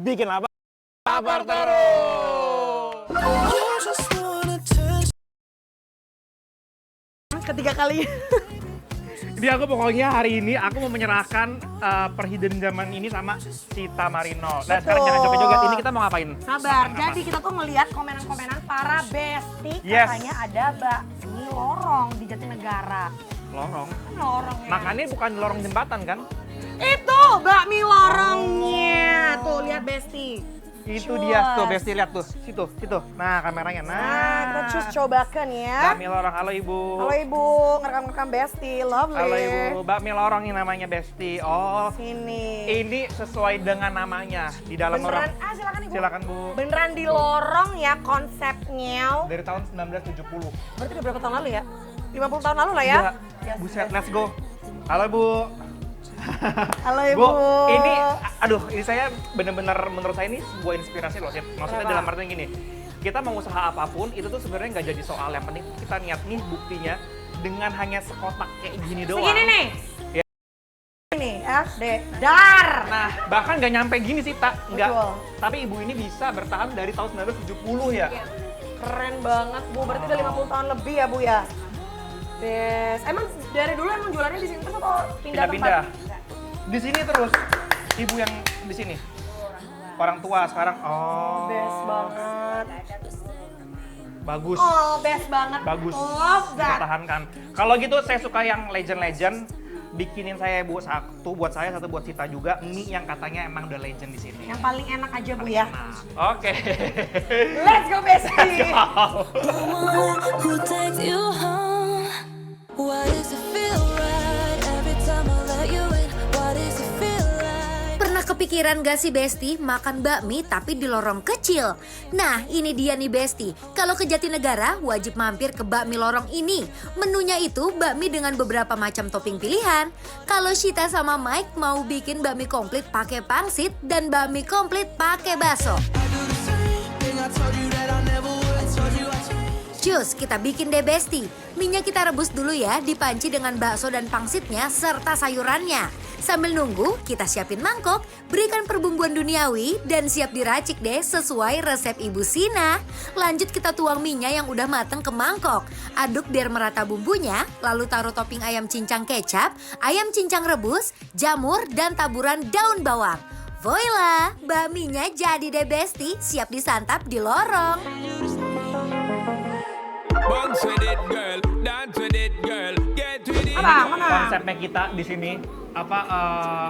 bikin lapar. Lapar terus. Ketiga kali. Jadi aku pokoknya hari ini aku mau menyerahkan perhidden zaman ini sama Sita Marino. Nah sekarang jangan joget-joget, ini kita mau ngapain? Sabar, Makan jadi kita tuh ngeliat komenan-komenan para bestie. Yes. Katanya ada bakmi lorong di Jatinegara. Lorong? Lorong ya. Makannya bukan lorong jembatan kan? Itu bakmi lorongnya. Tuh lihat bestie. Itu Cus. dia, tuh Besti lihat tuh, situ. Nah kameranya, Nah, kita cus cobakan ya. Bakmi lorong, halo ibu. Halo ibu, ngerekam-ngerekam bestie, lovely. Halo ibu, bakmi lorong ini namanya Besti. Oh, Sini. ini sesuai dengan namanya di dalam Beneran, lorong. silakan ibu. Silakan bu. Beneran di lorong ya konsepnya. Dari tahun 1970. Berarti udah berapa tahun lalu ya? 50 tahun lalu lah ya? Gila, buset, let's go. Halo bu. Halo ibu. Bu, ini, aduh, ini saya bener-bener menurut saya ini sebuah inspirasi loh, Sid. Maksudnya Kenapa? dalam artian gini, kita mau usaha apapun, itu tuh sebenarnya nggak jadi soal. Yang penting kita niat nih buktinya dengan hanya sekotak kayak gini doang. Segini nih. Ya. Ini ya, dar. Nah, bahkan nggak nyampe gini sih, Tak. Nggak. Betul. Tapi ibu ini bisa bertahan dari tahun 1970 ya. Keren banget bu, berarti udah 50 tahun lebih ya bu ya? Yes. Emang dari dulu emang jualannya di sini terus atau pindah Pindah-pindah. tempat? Di sini terus. Ibu yang di sini. Orang tua sekarang. Oh. Best banget. Bagus. Oh, best banget. Bagus. Love that. Dipertahankan. Kalau gitu saya suka yang legend-legend. Bikinin saya bu satu buat saya, satu buat Sita juga. Mie yang katanya emang udah legend di sini. Yang paling enak aja bu ya. Nah, oke. Let's go bestie. Who takes you home? Why does it feel right every time I let you in? Why does it feel right? Pernah kepikiran gak sih Besti makan bakmi tapi di lorong kecil? Nah ini dia nih Besti, kalau ke Jatinegara wajib mampir ke bakmi lorong ini. Menunya itu bakmi dengan beberapa macam topping pilihan. Kalau Sita sama Mike mau bikin bakmi komplit pakai pangsit dan bakmi komplit pakai bakso. Cus, kita bikin deh Besti. Minyak kita rebus dulu ya, dipanci dengan bakso dan pangsitnya serta sayurannya. Sambil nunggu, kita siapin mangkok, berikan perbumbuan duniawi, dan siap diracik deh sesuai resep Ibu Sina. Lanjut kita tuang minyak yang udah mateng ke mangkok. Aduk biar merata bumbunya, lalu taruh topping ayam cincang kecap, ayam cincang rebus, jamur, dan taburan daun bawang. Voila, bakminya jadi deh Besti, siap disantap di lorong. Bounce with it, girl. Dance with it, girl. Get with it. Apa? Mana? Konsepnya kita di sini apa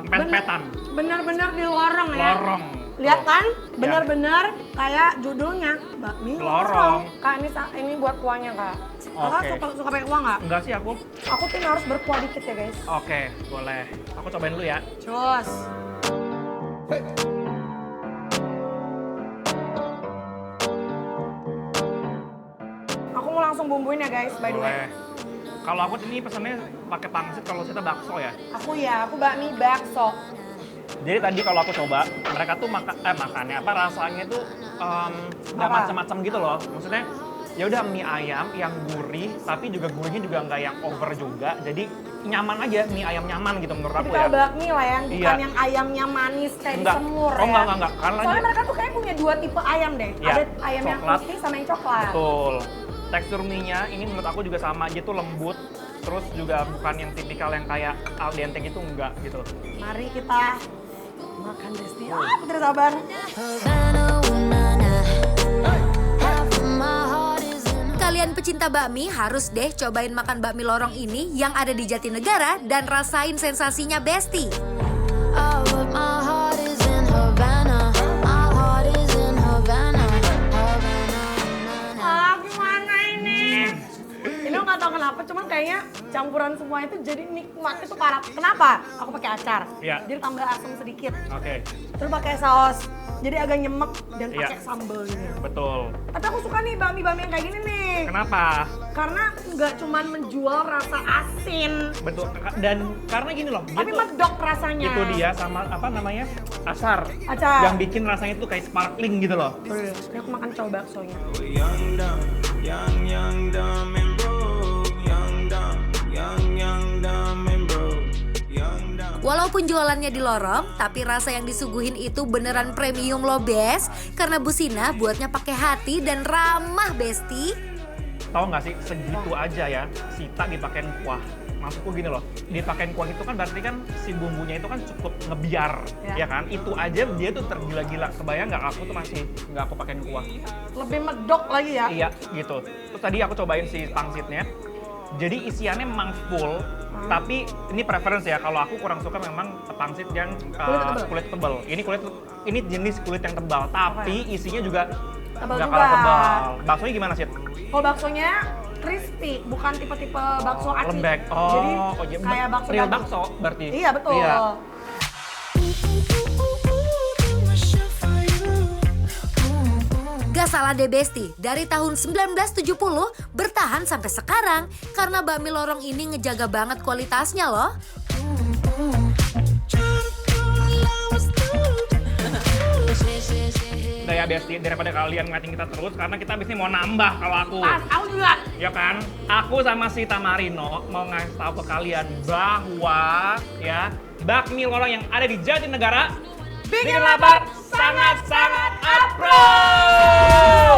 pet-petan. Bener-bener di lorong ya. Lorong. Lihat kan, Ya. bener-bener kayak judulnya bakmi Lorong. Kak ini buat kuahnya kak. Kakak Oke. suka pakai kuah nggak? Enggak sih aku. Aku tuh harus berkuah dikit ya guys. Oke, boleh. Aku cobain dulu ya. Cus. Aku mau langsung bumbuin ya guys, by the way. Boleh. Kalau aku ini pesannya pakai pangsit, kalau kita bakso ya. Aku bakmi bakso. Jadi tadi kalau aku coba, mereka tuh makannya apa rasanya tuh nggak Apa? macam-macam gitu loh. Maksudnya ya udah mie ayam yang gurih, tapi juga gurihnya juga nggak yang over juga. Jadi nyaman aja, mie ayam nyaman gitu menurut aku Tipikal ya. bakmi lah ya, bukan Iya. yang ayamnya manis kayak Enggak. semur Oh, ya. enggak. Karena Soalnya mereka tuh kayak punya dua tipe ayam deh. Iya, Ada ayam yang coklat. putih sama yang coklat. Betul. Tekstur mie-nya ini menurut aku juga sama aja tuh lembut. Terus juga bukan yang tipikal yang kayak al dente gitu, enggak gitu. Mari kita makan Besti. Aku tidak sabar. Havana, ooh, nah, nah. Half of my heart is in Kalian pecinta bakmi harus deh cobain makan bakmi lorong ini yang ada di Jatinegara dan rasain sensasinya Besti. all of my heart is in Havana. My heart is in Havana. Havana, nah, nah. Gimana ini? Ini nggak tahu kenapa, cuman kayaknya campuran semua itu jadi nikmat itu parah. Kenapa? Aku pakai acar. Iya. Jadi tambah asam sedikit. Oke, Terus pakai saus. Jadi agak nyemek dan Iya. pakai sambelnya. betul. Tapi aku suka nih bakmi-bakmi yang kayak gini nih. Kenapa? Karena nggak cuman menjual rasa asin, Betul. Dan karena gini loh, tapi medok rasanya. itu dia sama apa namanya asar. Acar. Yang bikin rasanya tuh kayak sparkling gitu loh. Ini aku makan coba baksonya. Young, dumb, young, dumb and broke. Young, dumb and broke. Young, dumb. Walaupun jualannya di lorong, tapi rasa yang disuguhin itu beneran premium loh Bes. Karena Bu Sina buatnya pakai hati dan ramah Besti. Tahu nggak sih, segitu aja ya Sita dipakein kuah. Maksudku gini loh, dipakein kuah itu kan berarti kan si bumbunya itu kan cukup ngebiar, ya kan? Itu aja dia tuh tergila-gila. Kebayang nggak aku tuh masih nggak aku pakein kuah? Lebih medok lagi ya. Iya, gitu. Terus tadi aku cobain si pangsitnya. Jadi isiannya memang full, tapi ini preference ya. Kalau aku kurang suka memang pangsit yang kulit tebal. Ini jenis kulit yang tebal, tapi isinya juga Tebal nggak juga. kalah tebal. Baksonya gimana sih? Kalau baksonya crispy, bukan tipe-tipe bakso aci. Lembek. Jadi Iya, kayak bakso real daging. bakso berarti. Iya betul. Iya. Gak salah deh Besti, dari tahun 1970 bertahan sampai sekarang karena bakmi lorong ini ngejaga banget kualitasnya loh. Udah ya Besti, daripada kalian ngeliatin kita terus, karena kita abis ini mau nambah kalau aku. Aku juga. Ya kan? Aku sama si Tamarino mau ngasih tahu ke kalian bahwa ya bakmi lorong yang ada di Jatinegara bikin lapar sangat-sangat approve!